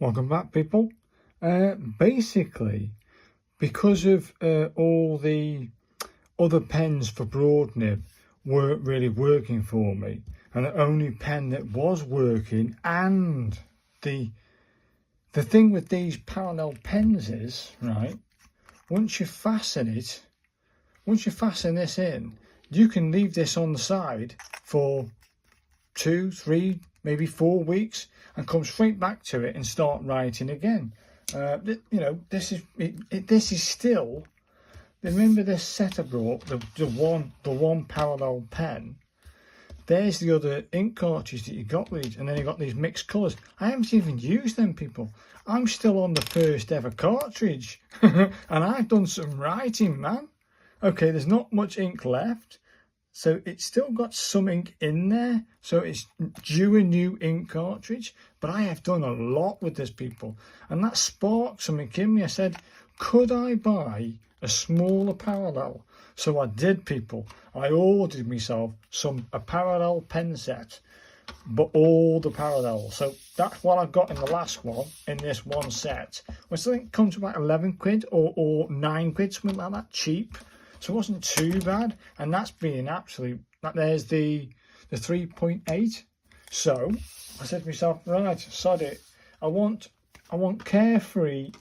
Welcome back, people. Basically, because of all the other pens for broad nib weren't really working for me, and the only pen that was working, and the thing with these parallel pens is, right, once you fasten this in, you can leave this on the side for 2, 3, maybe 4 weeks and come straight back to it and start writing again. This is still. Remember this set I brought, the one parallel pen. There's the other ink cartridge that you got with, and then you got these mixed colours. I haven't even used them, people. I'm still on the first ever cartridge, and I've done some writing, man. Okay, there's not much ink left. So it's still got some ink in there, so it's due a new ink cartridge. But I have done a lot with this, people, and that sparked something in me. I said, could I buy a smaller parallel? So I did, people. I ordered myself a parallel pen set, but all the parallels. So that's what I got in the last one, in this one set, which I think comes to about 11 quid or 9 quid, something like that, cheap. So it wasn't too bad, and that's being there's the 3.8. So I said to myself, right, sod it. I want carefree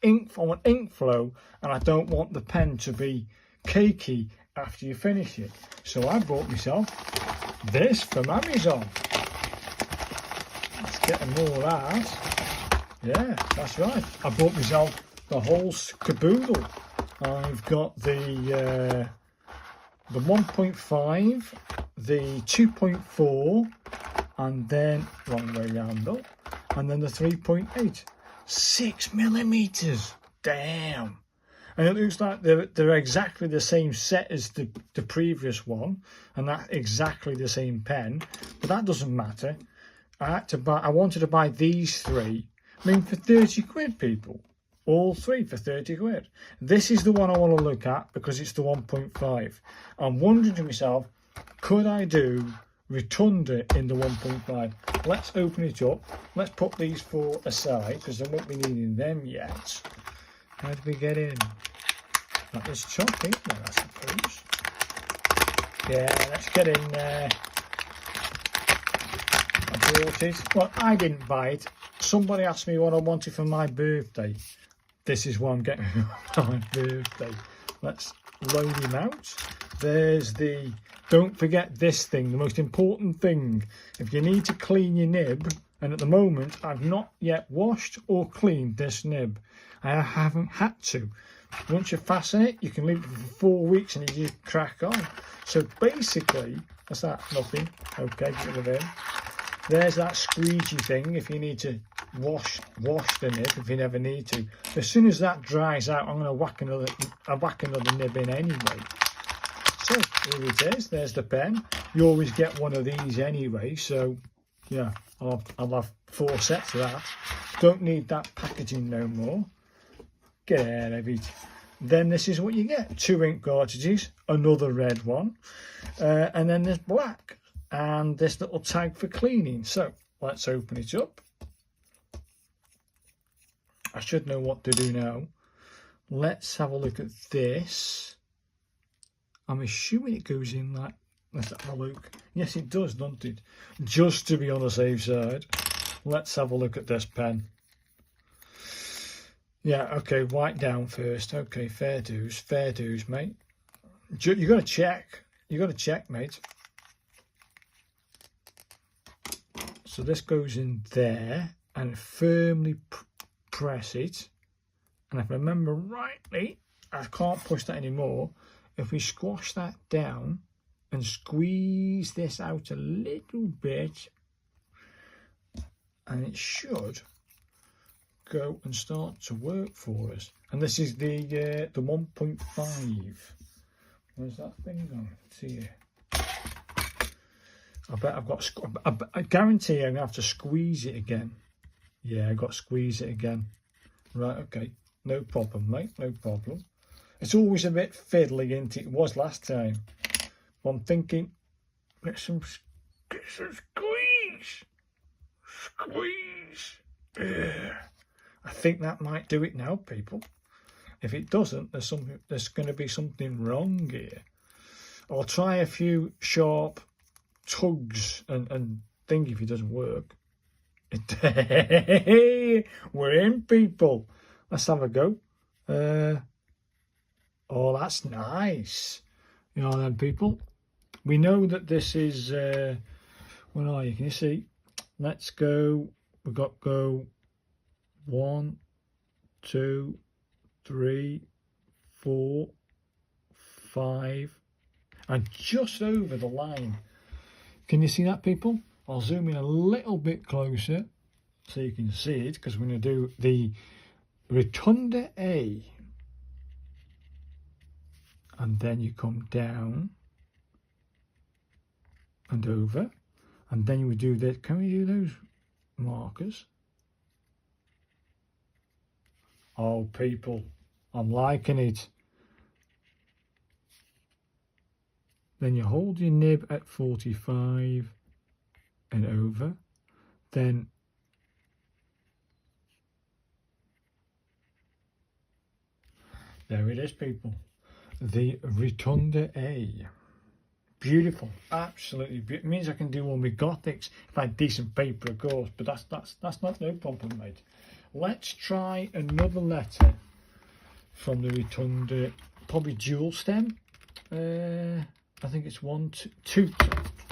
ink. I want ink flow, and I don't want the pen to be cakey after you finish it. So I bought myself this from Amazon. Let's get more of that. Yeah, that's right. I bought myself the whole caboodle. I've got the 1.5, the 2.4, and then wrong way round up, and then the 3.8. 6mm. Damn. And it looks like they're exactly the same set as the previous one, and that's exactly the same pen. But that doesn't matter. I wanted to buy these three. I mean, for 30 quid, people. All three for 30 quid. This is the one I want to look at because it's the 1.5. I'm wondering to myself, could I do Rotunda in the 1.5? Let's open it up. Let's put these four aside because I won't be needing them yet. How do we get in? That was choppy there, I suppose. Yeah, let's get in there. I bought it. Well, I didn't buy it. Somebody asked me what I wanted for my birthday. This is what I'm getting for my birthday. Let's load him out. There's the, don't forget this thing, the most important thing. If you need to clean your nib, and at the moment I've not yet washed or cleaned this nib. I haven't had to. Once you fasten it, you can leave it for 4 weeks and you just crack on. So basically, what's that? Nothing. Okay, get rid of him. There's that squeegee thing if you need to wash the nib, if you never need to. As soon as that dries out, I'm going to whack another nib in anyway. So here it is. There's the pen. You always get one of these anyway, so yeah, I'll have 4 sets of that. Don't need that packaging no more. Get out of it. Then this is what you get: 2 ink cartridges, another red one, and then there's black. And this little tag for cleaning. So let's open it up. I should know what to do now. Let's have a look at this. I'm assuming it goes in like, let's have a look. Yes, it does, doesn't it? Just to be on the safe side. Let's have a look at this pen. Yeah, okay, wipe down first. Okay, fair dues, mate. You got to check. You got to check, mate. So this goes in there and firmly press it. And if I remember rightly, I can't push that anymore. If we squash that down and squeeze this out a little bit, and it should go and start to work for us. And this is the 1.5. Where's that thing on? See here. I bet I've got. I guarantee I'm gonna have to squeeze it again. Yeah, I got to squeeze it again. Right, okay, no problem, mate, no problem. It's always a bit fiddly, isn't it? It was last time. But I'm thinking, get some squeeze. I think that might do it now, people. If it doesn't, there's going to be something wrong here. I'll try a few sharp tugs and think if it doesn't work. We're in, people. Let's have a go. Oh, that's nice. You know then, people. We know that this is, where are you? Can you see? Let's go. We've got go 1, 2, 3, 4, 5, and just over the line. Can you see that, people? I'll zoom in a little bit closer so you can see it, because we're going to do the rotunda A. And then you come down and over, and then we do that. Can we do those markers? Oh, people, I'm liking it. Then you hold your nib at 45 and over. Then there it is, people. The Rotunda A. Beautiful, absolutely beautiful. It means I can do one with Gothics if I had decent paper, of course, but that's not no problem, mate. Let's try another letter from the Rotunda, probably dual stem. I think it's 1, 2,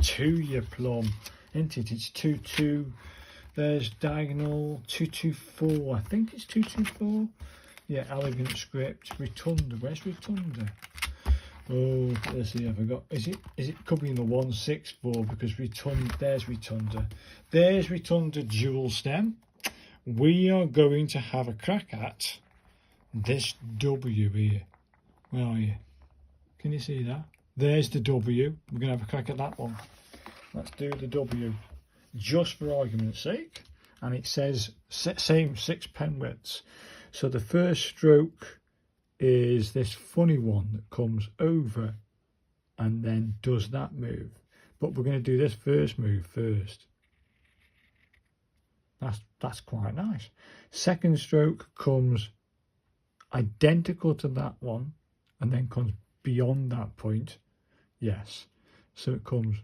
2, you plum, isn't it? It's 2, 2. There's diagonal 2, 2, 4. I think it's 2, 2, 4. Yeah, elegant script. Rotunda. Where's Rotunda? Oh, let's see. I forgot. Is it could be in the 1, 6, 4 because Rotunda. There's Rotunda. There's Rotunda dual stem. We are going to have a crack at this W here. Where are you? Can you see that? There's the W. We're going to have a crack at that one. Let's do the W, just for argument's sake. And it says same 6 pen widths. So the first stroke is this funny one that comes over and then does that move. But we're going to do this first move first. That's quite nice. Second stroke comes identical to that one and then comes beyond that point. Yes. So it comes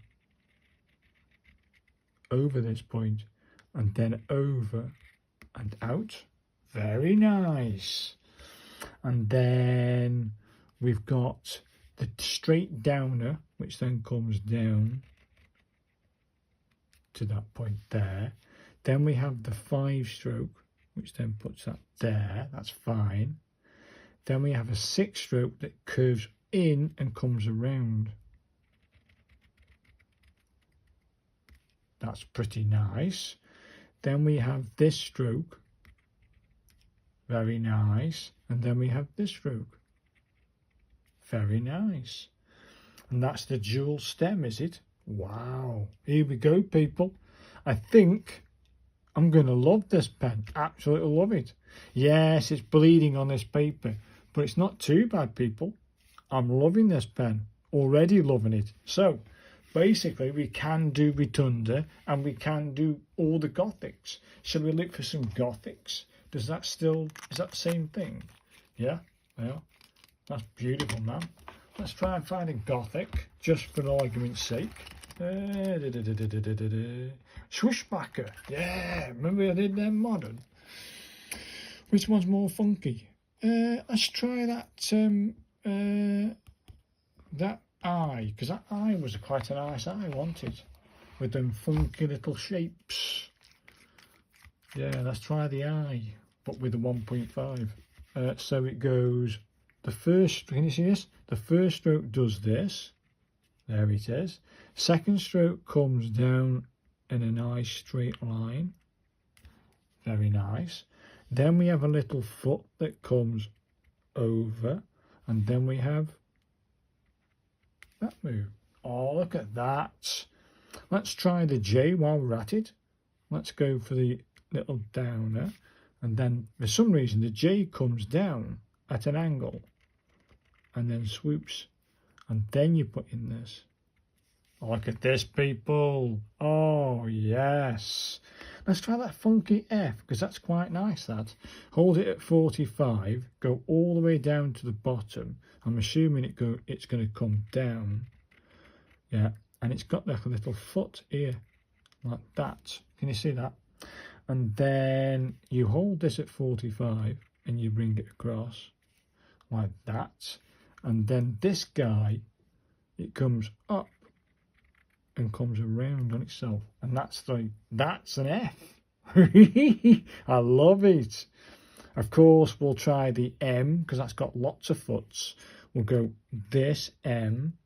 over this point and then over and out. Very nice. And then we've got the straight downer, which then comes down to that point there. Then we have the 5 stroke, which then puts that there. That's fine. Then we have a 6 stroke that curves in and comes around. That's pretty nice. Then we have this stroke. Very nice. And then we have this stroke. Very nice. And that's the dual stem, is it? Wow. Here we go, people. I think I'm going to love this pen. Absolutely love it. Yes, it's bleeding on this paper, but it's not too bad, people. I'm loving this pen. Already loving it. So, basically, we can do Rotunda and we can do all the Gothics. Shall we look for some Gothics? Is that the same thing? Yeah, well, that's beautiful, man. Let's try and find a Gothic, just for argument's sake. Swishbacker, yeah, remember I did them modern? Which one's more funky? Let's try that, that eye, because that eye was quite a nice eye, wasn't it? With them funky little shapes. Yeah, let's try the eye, but with the 1.5. So it goes, the first, can you see this? The first stroke does this. There it is. Second stroke comes down in a nice straight line. Very nice. Then we have a little foot that comes over. And then we have that move. Oh, look at that. Let's try the J while we're at it. Let's go for the little downer. And then, for some reason, the J comes down at an angle and then swoops. And then you put in this. Oh, look at this, people. Oh, yes. Let's try that funky F, because that's quite nice, that. Hold it at 45, go all the way down to the bottom. I'm assuming it's going to come down. Yeah, and it's got like a little foot here, like that. Can you see that? And then you hold this at 45 and you bring it across like that. And then this guy, it comes up and comes around on itself, and that's an F. I love it. Of course, we'll try the M, because that's got lots of foots. We'll go this M,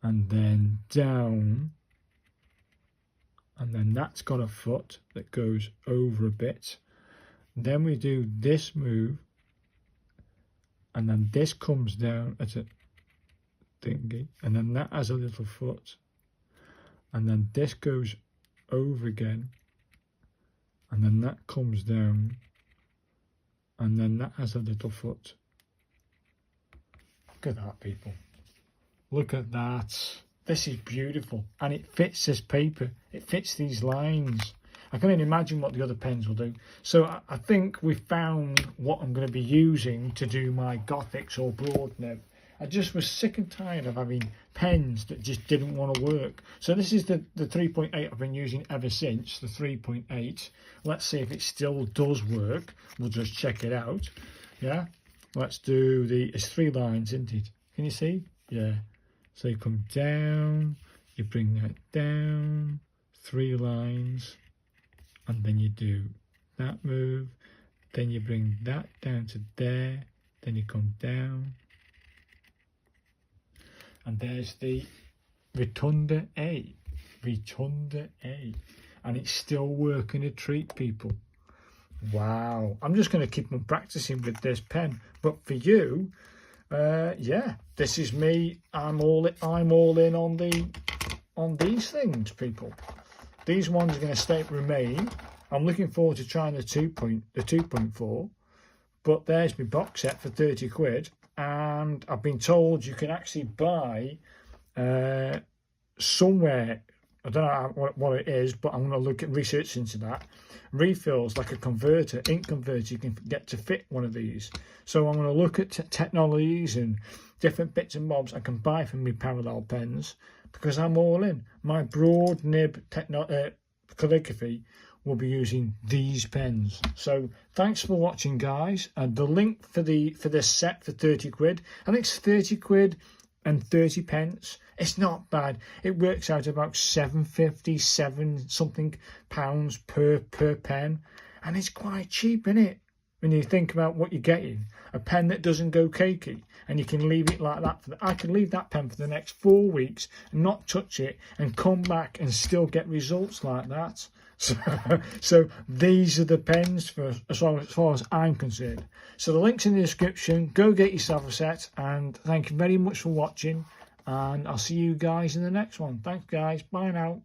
and then down, and then that's got a foot that goes over a bit. Then we do this move, and then this comes down at a thingy, and then that has a little foot. And then this goes over again, and then that comes down, and then that has a little foot. Look at that, people. Look at that. This is beautiful, and it fits this paper. It fits these lines. I can only imagine what the other pens will do. So I think we found what I'm going to be using to do my Gothics or broad nib. I just was sick and tired of having pens that just didn't want to work. So this is the 3.8 I've been using ever since, the 3.8. Let's see if it still does work. We'll just check it out. Yeah, let's do it's 3 lines, isn't it? Can you see? Yeah. So you come down, you bring that down, 3 lines, and then you do that move. Then you bring that down to there, then you come down. And there's the Rotunda A. Rotunda A. And it's still working a treat, people. Wow. I'm just going to keep on practicing with this pen. But for you, yeah, this is me. I'm all in on these things, people. These ones are going to remain. I'm looking forward to trying the 2.4. But there's my box set for 30 quid. And I've been told you can actually buy somewhere, I don't know what it is, but I'm going to research into that. Refills, like a converter, ink converter, you can get to fit one of these. So I'm going to look at technologies and different bits and bobs I can buy from me parallel pens, because I'm all in. My broad nib calligraphy will be using these pens. So thanks for watching, guys. And the link for this set for 30 quid, I think it's 30 quid and 30 pence. It's not bad. It works out about 7 something pounds per pen, and it's quite cheap, isn't it? When you think about what you're getting, a pen that doesn't go cakey, and you can leave it like that. I can leave that pen for the next 4 weeks and not touch it, and come back and still get results like that. So these are the pens for as far as I'm concerned. So the link's in the description. Go get yourself a set, and thank you very much for watching, and I'll see you guys in the next one. Thanks, guys. Bye now.